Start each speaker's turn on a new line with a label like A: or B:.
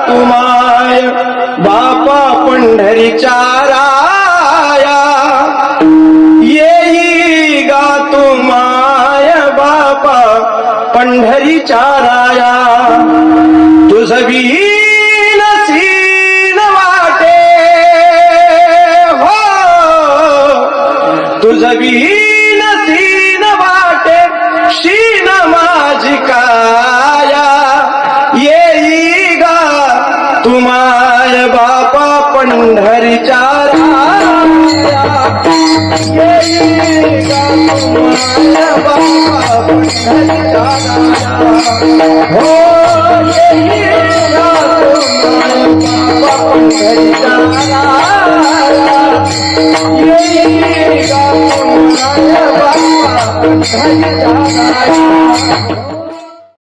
A: तुमाय बापा पंढरीच्या राया येई गा तुमाय बापा पंढरीच्या राया तुझ बीन सीन वाटे हो तुझ बीन सीन वाटे शीन माझी काया येई गा तुमाय बापा पंढरीच्या राया येई गा तुमाय बापा पंढरीच्या राया हो येई गा तुमाय बापा पंढरीच्या राया येई गा तुमाय बापा पंढरीच्या राया